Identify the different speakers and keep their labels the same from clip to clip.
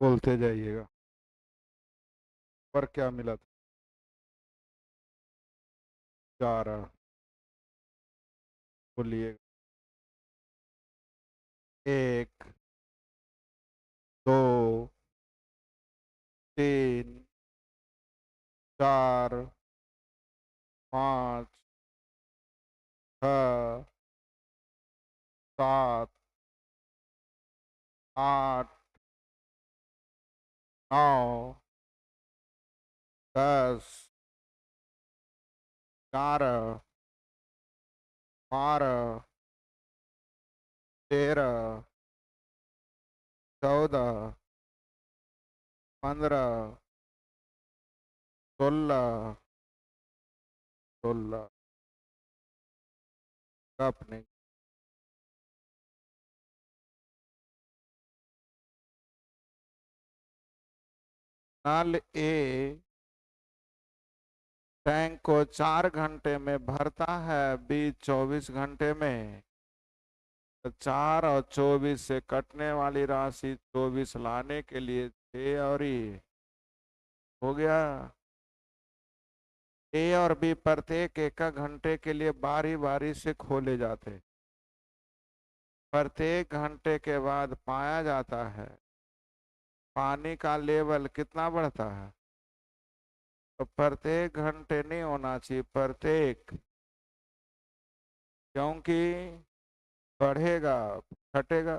Speaker 1: बोलते जाइएगा। पर क्या मिला था? 11। बोलिएगा। 1, 2, 3, 4, 5, 6, 7, 8, 9, 10, 11, 12, 13, 14, 15, 16, 16। अपने नल ए टैंक को 4 घंटे में भरता है, बी 24 घंटे में। तो 4 और 24 से कटने वाली राशि 24 लाने के लिए 6 और ये हो गया। ए और बी प्रत्येक 1 घंटे के लिए बारी बारी से खोले जाते। प्रत्येक घंटे के बाद पाया जाता है पानी का लेवल कितना बढ़ता है। तो प्रत्येक घंटे नहीं होना चाहिए, प्रत्येक, क्योंकि बढ़ेगा घटेगा।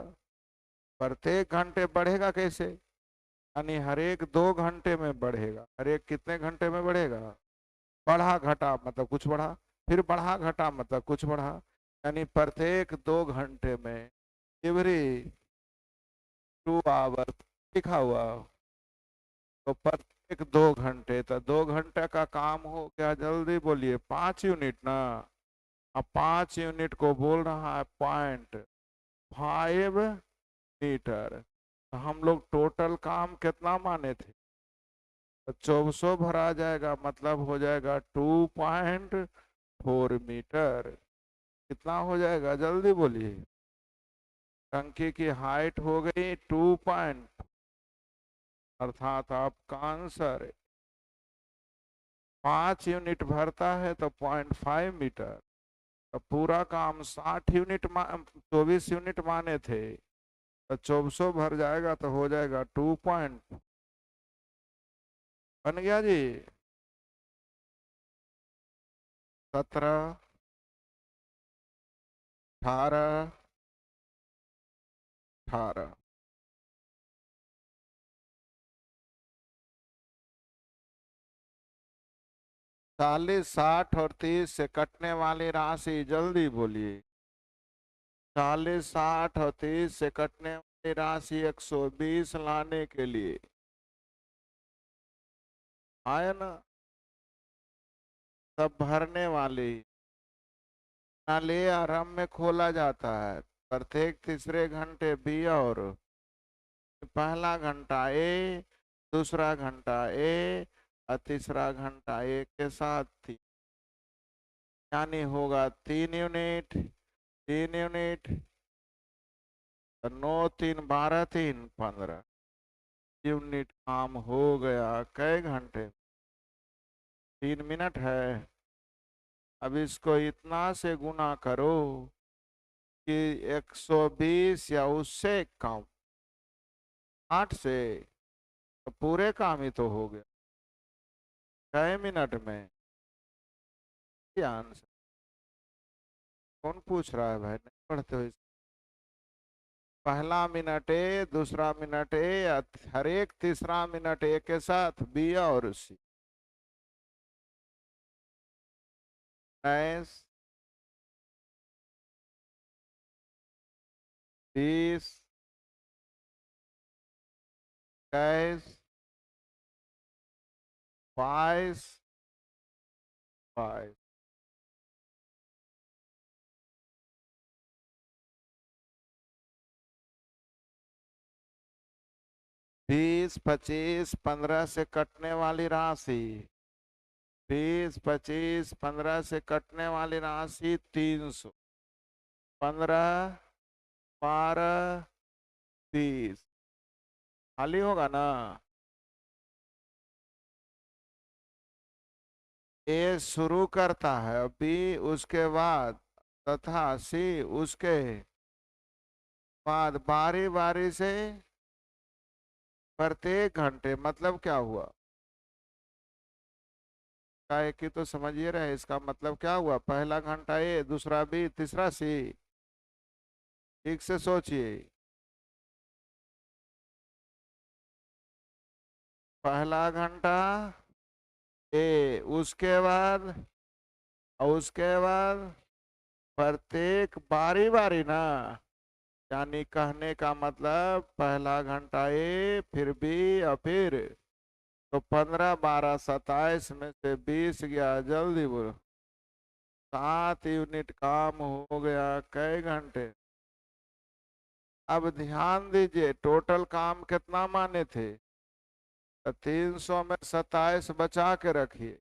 Speaker 1: प्रत्येक घंटे बढ़ेगा कैसे? यानी हर एक 2 घंटे में बढ़ेगा। हर एक कितने घंटे में बढ़ेगा? बढ़ा घटा मतलब कुछ बढ़ा, फिर बढ़ा घटा मतलब कुछ बढ़ा। यानी प्रत्येक 2 घंटे में एवरी 2 आवर लिखा हुआ। तो प्रत्येक 2 घंटे, तो 2 घंटे का काम हो गया, जल्दी बोलिए, 5 यूनिट ना। अब 5 यूनिट को बोल रहा है 0.5 मीटर। तो हम लोग टोटल काम कितना माने थे? तो 2400 भरा जाएगा, मतलब हो जाएगा 2.4 मीटर। कितना हो जाएगा जल्दी बोलिए? टंकी की हाइट हो गई 2 अर्थात आपका आंसर 5 यूनिट भरता है तो 0.5 मीटर। तो पूरा काम 60 यूनिट 24 यूनिट माने थे, तो 2400 भर जाएगा तो हो जाएगा 2 बन गया जी। 17, 18, 18। 40, 60 और 30 से कटने वाली राशि जल्दी बोलिए। 40, 60 और 30 से कटने वाली राशि 120 लाने के लिए आया ना। सब भरने वाली नाले आरंभ में खोला जाता है प्रत्येक तीसरे घंटे बी, और पहला घंटा ए, दूसरा घंटा ए और तीसरा घंटा ए के साथ थी। यानी होगा 3 यूनिट, 3 यूनिट। तो 9, 3, 12, 3, 15 यूनिट काम हो गया। कई घंटे? 3 मिनट है। अब इसको इतना से गुना करो कि 120 या उससे कम, 8 से, तो पूरे काम ही तो हो गया। कई मिनट में? ये आंसर कौन पूछ रहा है भाई, नहीं पढ़ते हो पहला मिनट ए, दूसरा मिनट ए, हर एक तीसरा मिनट ए के साथ बी और सी। 19, 20, 21, 22, 22। 20, 25, 15 से कटने वाली राशि, 20, 25, 15 से कटने वाली राशि 300। 15, 12, 20। खाली होगा ना। ए शुरू करता है, बी उसके बाद, तथा सी उसके बाद, बारी बारी से प्रत्येक घंटे। मतलब क्या हुआ? का एक ही तो समझिए रहे, इसका मतलब क्या हुआ? पहला घंटा ए, दूसरा बी, तीसरा सी। ठीक से सोचिए। पहला घंटा ए, उसके बाद, और उसके बाद प्रत्येक बारी बारी ना। यानी कहने का मतलब पहला घंटा ए, फिर बी, और फिर, तो 15 12 27 में से 20 गया। जल्दी बोलो। 7 यूनिट काम हो गया। कई घंटे? अब ध्यान दीजिए, टोटल काम कितना माने थे? तो 300 में 27 बचा के रखिए।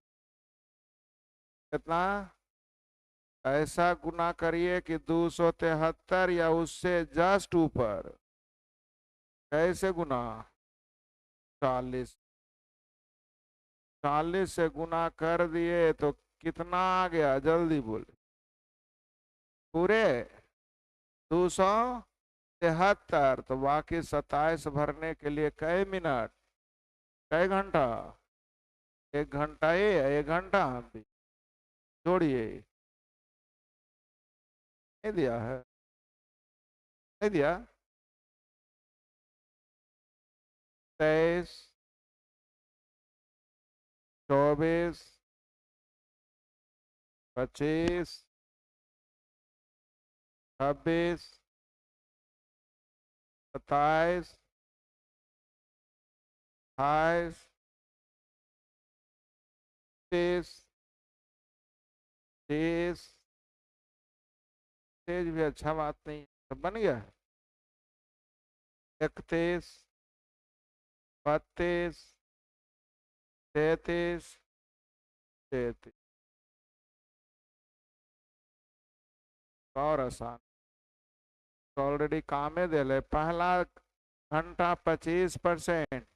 Speaker 1: कितना? ऐसा गुना करिए कि 273 या उससे जस्ट ऊपर। कैसे गुना? 40। 40 से गुना कर दिए तो कितना आ गया? जल्दी बोले। पूरे 273। तो बाकी 27 भरने के लिए कै मिनट, कै घंटा? 1 घंटा ये, 1 घंटा हम भी जोड़िए। नहीं दिया है? नहीं दिया? 23, 24, 25, 26, 27, 28, 30, 30। तेज भी अच्छा बात नहीं है, तो बन गया। 31, 32, 33, 33। और आसान। तो ऑलरेडी कामे दे ले। पहला घंटा 25%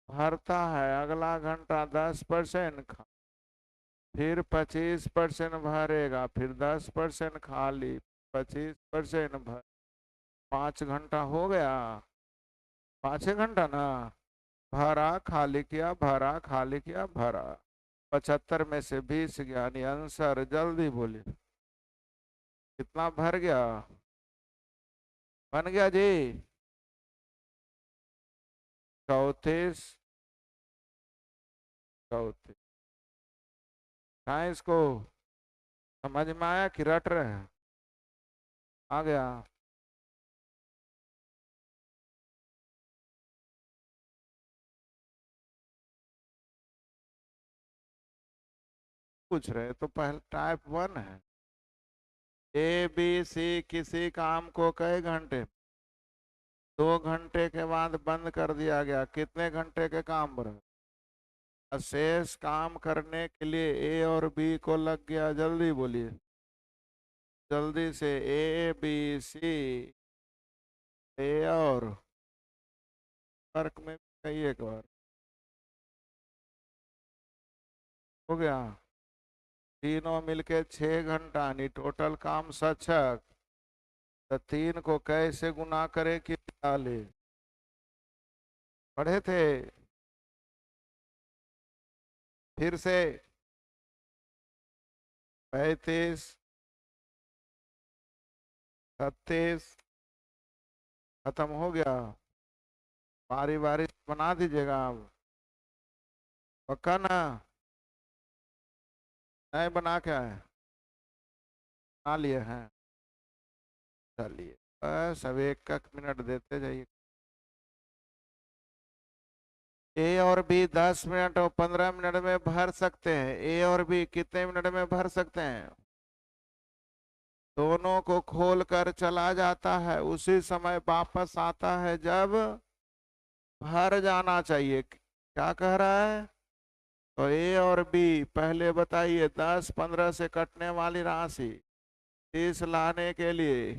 Speaker 1: भरता है, अगला घंटा 10% फिर 25% भरेगा, फिर 10% खाली, 25% भर। 5 घंटा हो गया। 5 घंटा ना। भरा खाली किया, भरा खाली किया, भरा। 75 में से 20 गया, यानी आंसर। जल्दी बोलिए। कितना भर गया? बन गया जी। 34, 34। कहाँ इसको समझ में आया कि रट रहे हैं? आ गया। पूछ रहे तो पहले टाइप 1 है। ए बी सी किसी काम को कई घंटे? 2 घंटे के बाद बंद कर दिया गया। कितने घंटे के काम रहे? शेष काम करने के लिए ए और बी को लग गया। जल्दी बोलिए। जल्दी से। A B C. ए और फर्क में कहिए एक बार। हो गया। तीनों मिलके 6 घंटा, नहीं टोटल काम सचक। तो 3 को कैसे गुना करे कि डाले? पढ़े थे? फिर से। 35, 36। खत्म हो गया। बारी बारी बना दीजिएगा आप। पक्का ना? नहीं बना के आए? बना लिए हैं? चलिए। बस अब एक एक मिनट देते जाइए। ए और बी 10 मिनट और 15 मिनट में भर सकते हैं। ए और बी कितने मिनट में भर सकते हैं? दोनों को खोल कर चला जाता है, उसी समय वापस आता है जब भर जाना चाहिए। क्या कह रहा है? तो ए और बी पहले बताइए। 10 15 से कटने वाली राशि 30 लाने के लिए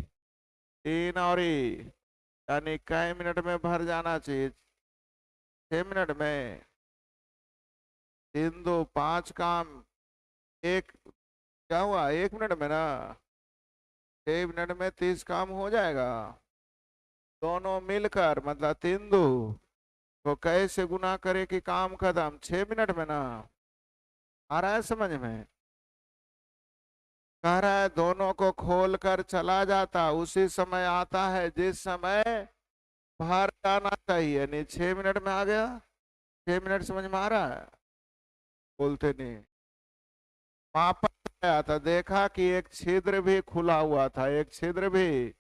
Speaker 1: 3 और ई यानी कई मिनट में भर जाना चाहिए? 6 मिनट में। 3 2 5 काम। एक, क्या हुआ, 1 मिनट में ना? 6 मिनट में 30 काम हो जाएगा। दोनों मिलकर मतलब 3 2 को कैसे गुना करे कि काम खत्म 6 मिनट में ना? आ रहा है समझ में? कह रहा है दोनों को खोल कर चला जाता उसी समय आता है जिस समय बाहर जाना चाहिए। नहीं, 6 मिनट में आ गया। 6 मिनट समझ में आ रहा है? बोलते नहीं। वापस आया था, देखा कि एक छिद्र भी खुला हुआ था, एक छिद्र भी।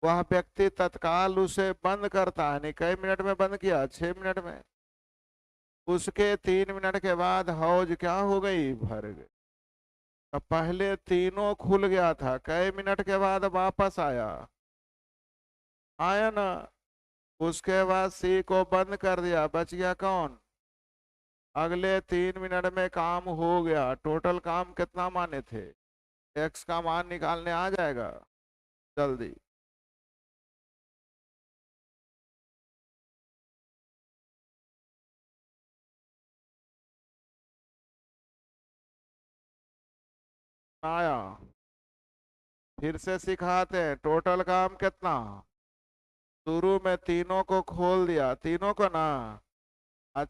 Speaker 1: वह व्यक्ति तत्काल उसे बंद करता है। नहीं, कई मिनट में बंद किया? 6 मिनट में। उसके 3 मिनट के बाद हौज क्या हो गई, भर गई। अब पहले तीनों खुल गया था, कई मिनट के बाद वापस आया, आया ना? उसके बाद सी को बंद कर दिया, बच गया कौन? अगले 3 मिनट में काम हो गया। टोटल काम कितना माने थे? एक्स का मान निकालने आ जाएगा जल्दी। आया? फिर से सिखाते हैं, टोटल काम कितना? शुरू में तीनों को खोल दिया, तीनों को ना।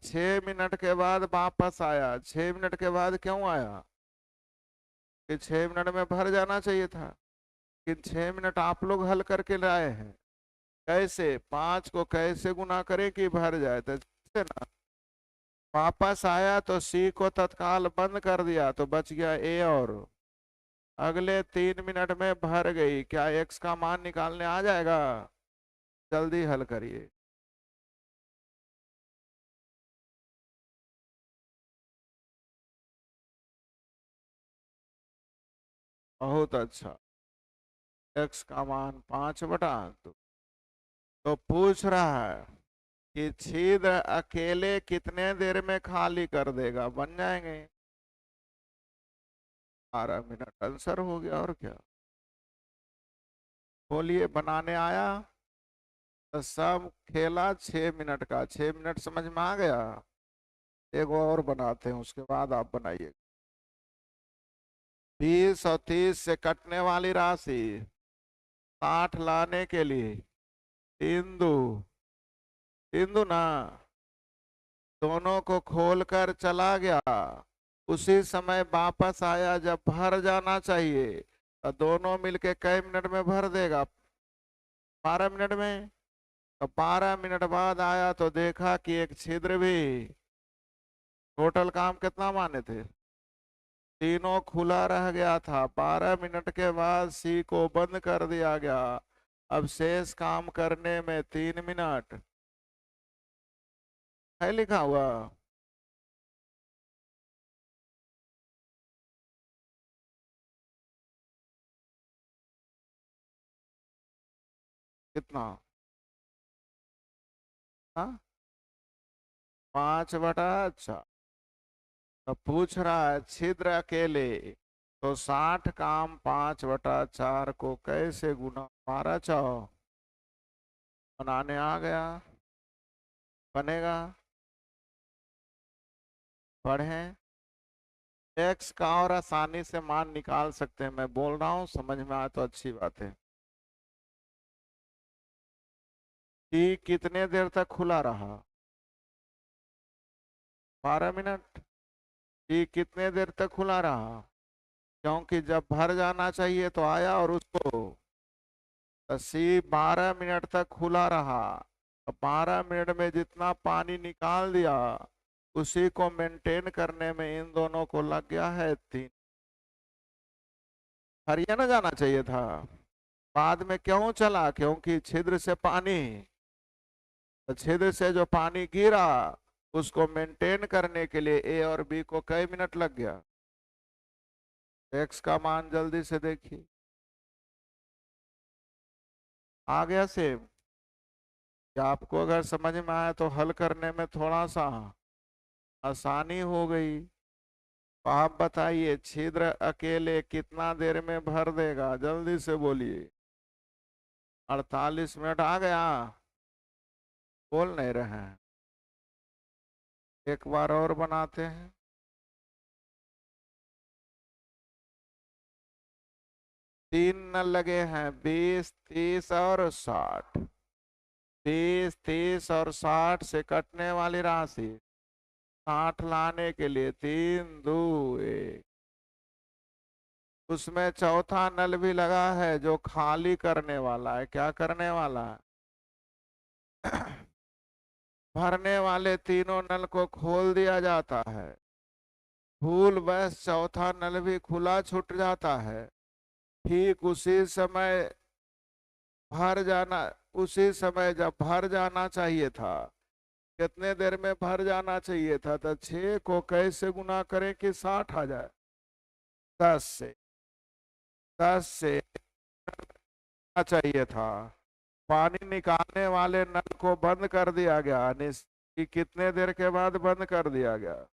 Speaker 1: 6 मिनट के बाद वापस आया। 6 मिनट के बाद क्यों आया? कि 6 मिनट में भर जाना चाहिए था। कि 6 मिनट आप लोग हल करके लाए हैं। कैसे? 5 को कैसे गुना करें कि भर जाए? तो जैसे ना, वापस आया तो सी को तत्काल बंद कर दिया तो बच गया ए, और अगले 3 मिनट में भर गई। क्या एक्स का मान निकालने आ जाएगा? जल्दी हल करिए। बहुत अच्छा। एक्स का मान 5/2। तो पूछ रहा है कि छिद्र अकेले कितने देर में खाली कर देगा? बन जाएंगे 12 मिनट। आंसर हो गया, और क्या? बोलिए, बनाने आया? तो सब खेला 6 मिनट का। 6 मिनट समझ में आ गया? एक और बनाते हैं, उसके बाद आप बनाइए। 20 और 30 से कटने वाली राशि 60 लाने के लिए 3 2 3 2 ना, दोनों को खोलकर चला गया। उसी समय वापस आया जब भर जाना चाहिए। तो दोनों मिलके कई मिनट में भर देगा? 12 मिनट में। तो 12 मिनट बाद आया तो देखा कि एक छिद्र भी। टोटल काम कितना माने थे? तीनों खुला रह गया था। 12 मिनट के बाद सी को बंद कर दिया गया। अब शेष काम करने में 3 मिनट है लिखा हुआ। कितना? हाँ, 5/, अच्छा। तो पूछ रहा है छिद्र अकेले, तो 60 काम 5/4 को कैसे गुना? 12 4 बनाने आ गया। बनेगा? पढ़ें। एक्स का और आसानी से मान निकाल सकते हैं, मैं बोल रहा हूँ, समझ में आए तो अच्छी बात है। कि कितने देर तक खुला रहा? 12 मिनट। कि कितने देर तक खुला रहा? क्योंकि जब भर जाना चाहिए तो आया और उसको। तो सी 12 मिनट तक खुला रहा। 12 मिनट में जितना पानी निकाल दिया, उसी को मेंटेन करने में इन दोनों को लग गया है 3। हरियाणा जाना चाहिए था। बाद में क्यों चला? क्योंकि छिद्र से पानी, तो छिद्र से जो पानी गिरा, उसको मेंटेन करने के लिए ए और बी को कई मिनट लग गया? एक्स का मान जल्दी से देखिए। आ गया सेम? कि आपको अगर समझ में आया तो हल करने में थोड़ा सा आसानी हो गई। तो आप बताइए, छिद्र अकेले कितना देर में भर देगा? जल्दी से बोलिए। 48 मिनट आ गया। बोल नहीं रहे हैं। एक बार और बनाते हैं। तीन नल लगे हैं, 20, 30 और 60। 20, 30 और 60 से कटने वाली राशि 60 लाने के लिए 3, 2, 1। उसमें चौथा नल भी लगा है जो खाली करने वाला है। क्या करने वाला है? भरने वाले तीनों नल को खोल दिया जाता है। भूल बस चौथा नल भी खुला छूट जाता है। ठीक उसी समय भर जाना, उसी समय जब भर जाना चाहिए था। कितने देर में भर जाना चाहिए था? तो 6 को कैसे गुना करें कि 60 आ जाए? 10 से। 10 से चाहिए था। पानी निकालने वाले नल को बंद कर दिया गया। कि कितने देर के बाद बंद कर दिया गया?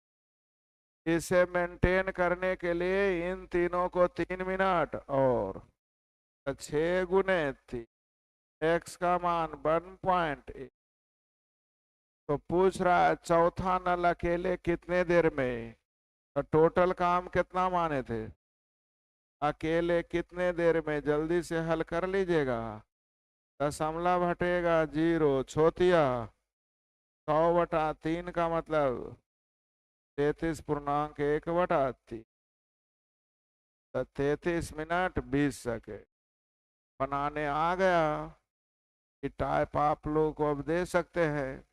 Speaker 1: इसे मेंटेन करने के लिए इन तीनों को 3 मिनट और 6 गुने 3, एक्स का मान 1.8। तो पूछ रहा है चौथा नल अकेले कितने देर में। तो टोटल काम कितना माने थे? अकेले कितने देर में? जल्दी से हल कर लीजिएगा। दशमलव हटेगा 0, छोतिया 100/3 का मतलब 33.1/3। तो 33 मिनट 20 सेकेंड बनाने आ गया। ये टाइप आप लोग को अब दे सकते हैं।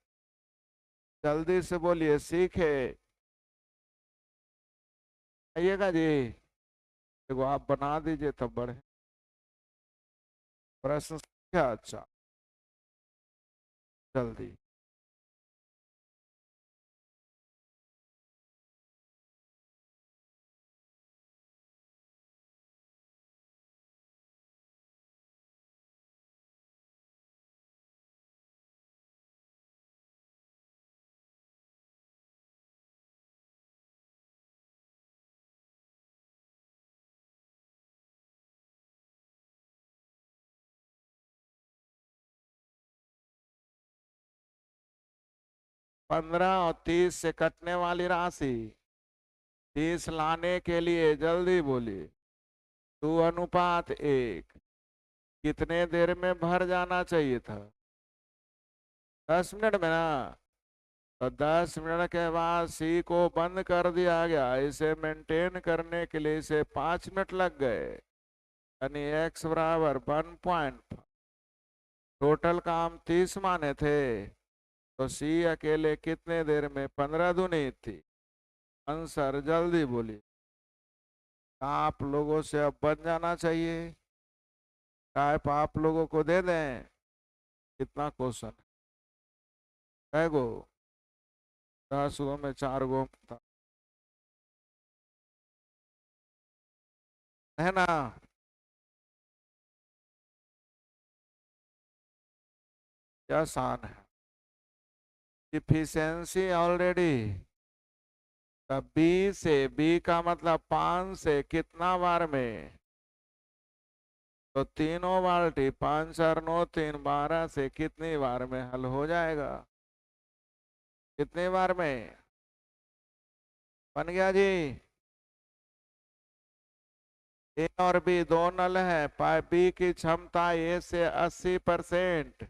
Speaker 1: जल्दी से बोलिए, सीखे आइएगा जी। देखो आप बना दीजिए तब बढ़े। प्रश्न क्या? अच्छा, जल्दी। 15 और 30 से कटने वाली राशि 30 लाने के लिए जल्दी बोलिए। 2:1 कितने देर में भर जाना चाहिए था? 10 मिनट में ना। तो 10 मिनट के बाद सी को बंद कर दिया गया। इसे मेंटेन करने के लिए इसे 5 मिनट लग गए। यानी x बराबर 1.5। टोटल काम 30 माने थे। तो सी अकेले कितने देर में? 15 दूनी थी। आंसर जल्दी बोलिए। आप लोगों से अब बन जाना चाहिए। टाइप आप लोगों को दे दें। कितना क्वेश्चन है गो? 10 गो में 4 गो था, है ना? क्या आसान है। Efficiency already. तब बी से, बी का मतलब 5 से कितना बार में? तो तीनों बाल्टी 5 4 9 3 12 से कितनी बार में हल हो जाएगा? कितनी बार में बन गया जी? ए और बी दो नल है। पाइप बी की क्षमता ए से 80%।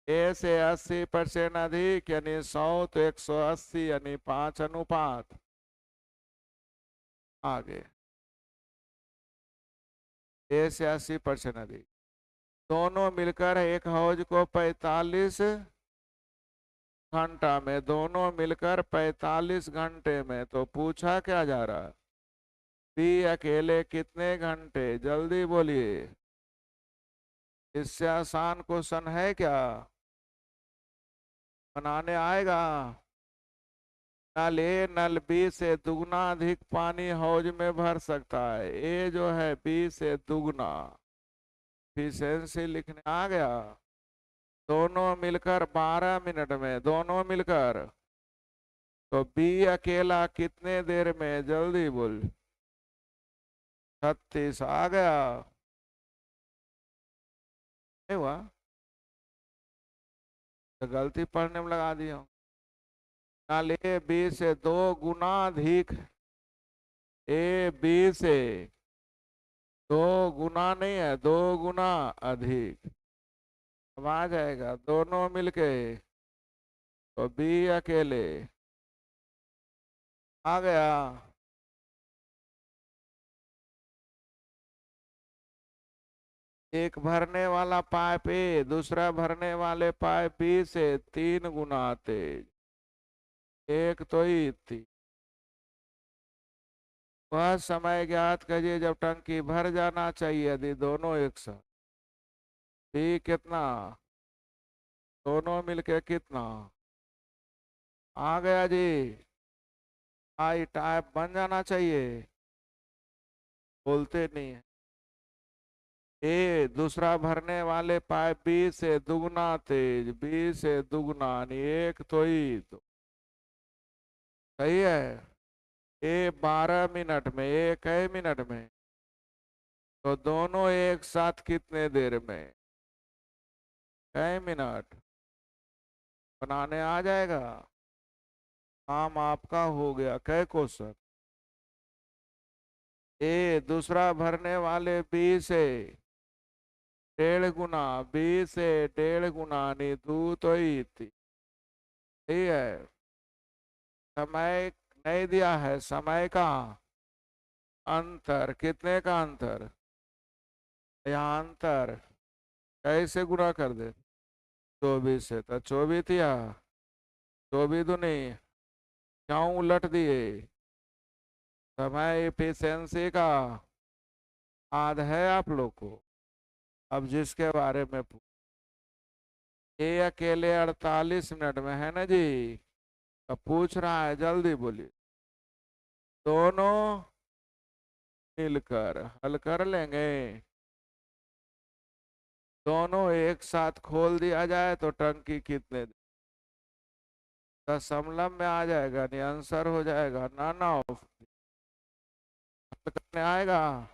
Speaker 1: ए से 80% अधिक यानी 100, तो 180 यानी 5 अनुपात। आगे ए से 80% अधिक। दोनों मिलकर एक हौज को 45 घंटा में, दोनों मिलकर 45 घंटे में। तो पूछा क्या जा रहा है? बी अकेले कितने घंटे? जल्दी बोलिए। इससे आसान क्वेश्चन है क्या? बनाने आएगा? नल ए नल बी से दुगना अधिक पानी हौज में भर सकता है। ए जो है बी से दुगना। इफिशियंसी लिखने आ गया। दोनों मिलकर 12 मिनट में, दोनों मिलकर। तो बी अकेला कितने देर में? जल्दी बोल। 36 आ गया। नहीं हुआ तो गलती पढ़ने में लगा दिया हूँ। नाल ए बी से 2 गुना अधिक, ए बी से 2 गुना नहीं है, 2 गुना अधिक। अब आ जाएगा दोनों मिलके तो बी अकेले आ गया। एक भरने वाला पाइप ए दूसरा भरने वाले पाइप बी से 3 गुना तेज। एक तो ही थी। वह समय ज्ञात कीजिए जब टंकी भर जाना चाहिए यदि दोनों एक साथ। बी कितना, दोनों मिलके कितना आ गया जी। आई टाइप बन जाना चाहिए, बोलते नहीं है। ए दूसरा भरने वाले पाइप बी से 2 गुना तेज, बी से 2 गुना यानी एक तो ही तो सही है। ए 12 मिनट में, ए कई मिनट में, तो दोनों एक साथ कितने देर में, कई मिनट बनाने आ जाएगा। काम आपका हो गया। कै क्वेश्चन। ए दूसरा भरने वाले बी से 1.5 गुना, बी से 1.5 गुना नहीं दू तो ही थी। ठीक है। समय नहीं दिया है, समय का अंतर, कितने का अंतर, यहाँ अंतर कैसे गुना कर दे, 24 से तो 24 दिया, 24 दूनी क्यों उलट दिए। समय एफिशिएंसी का याद है आप लोग को। अब जिसके बारे में ये अकेले 48 मिनट में है ना जी। अब पूछ रहा है जल्दी बोलिए। दोनों मिलकर हल कर लेंगे। दोनों एक साथ खोल दिया जाए तो टंकी कितने दशमलव में आ जाएगा, नहीं आंसर हो जाएगा नन ऑफ। करने आएगा,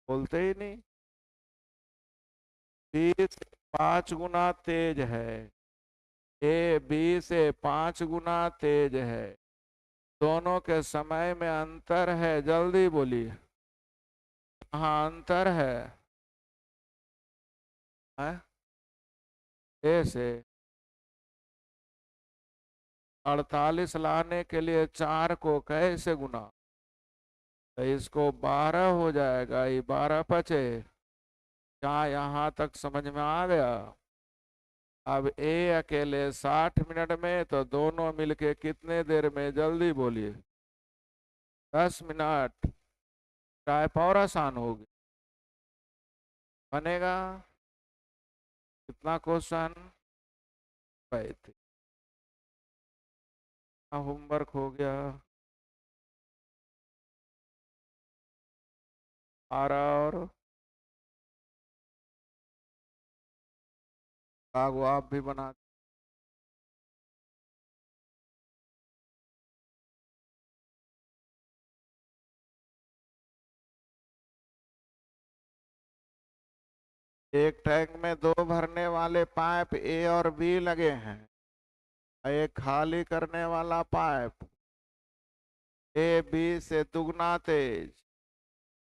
Speaker 1: बोलते ही नहीं। बी से 5 गुना तेज है, ए बी से 5 गुना तेज है, दोनों के समय में अंतर है, जल्दी बोलिए। हाँ अंतर है ए से 48 लाने के लिए 4 को कैसे गुना, तो इसको 12 हो जाएगा, ये 12 × 5 क्या यहाँ तक समझ में आ गया। अब ए अकेले 60 मिनट में तो दोनों मिलके कितने देर में, जल्दी बोलिए। 10 मिनट। टाइप और आसान होगी, बनेगा। कितना क्वेश्चन, होमवर्क हो गया। आ रहा और कागो आप भी बना। एक टैंक में 2 भरने वाले पाइप ए और बी लगे हैं। एक खाली करने वाला पाइप ए बी से 2 गुना तेज,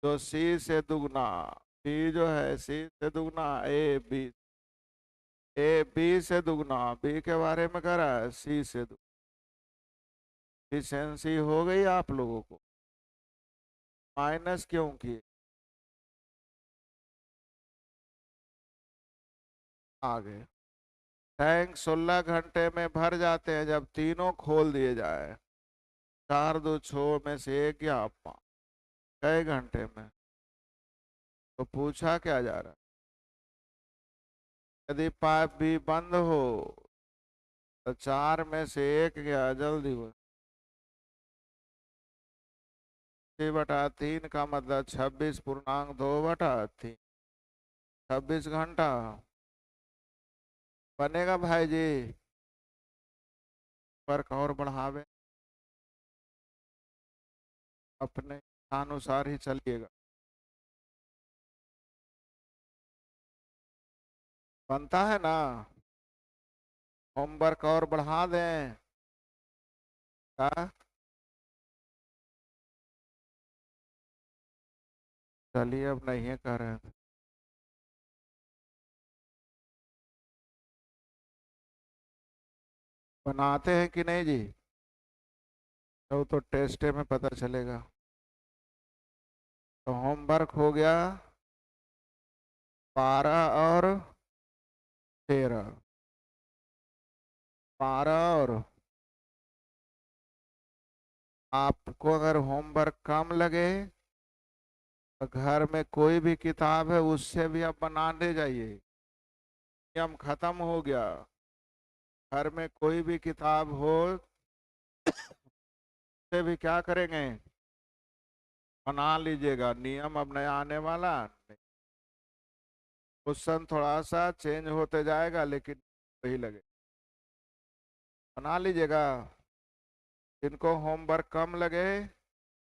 Speaker 1: तो सी से 2 गुना, बी जो है सी से 2 गुना, ए बी से 2 गुना, बी के बारे में कह रहा है सी से 2। एफिशिएंसी हो गई आप लोगों को। माइनस क्यों किए, आगे। टैंक 16 घंटे में भर जाते हैं जब तीनों खोल दिए जाए। 4 2 6 में से एक या 5, कई घंटे में, तो पूछा क्या जा रहा है। यदि पाइप भी बंद हो तो 4 में से एक क्या, जल्दी हो। 6/3 का मतलब 26.2/3, 26 घंटा बनेगा भाई जी। वर्क और बढ़ावे, अपने अनुसार ही चलिएगा। बनता है ना? होमवर्क और बढ़ा दें क्या? चलिए, अब नहीं कर रहे थे। बनाते हैं कि नहीं जी? तो टेस्ट में पता चलेगा। तो होमवर्क हो गया 12 और 13। 12 और आपको अगर होमवर्क कम लगे तो घर में कोई भी किताब है उससे भी आप बनाने जाइए। नियम खत्म हो गया। घर में कोई भी किताब हो उससे भी क्या करेंगे? बना लीजिएगा। नियम अब नया आने वाला नहीं। क्वेश्चन थोड़ा सा चेंज होते जाएगा लेकिन वही लगे। बना लीजिएगा। जिनको होमवर्क कम लगे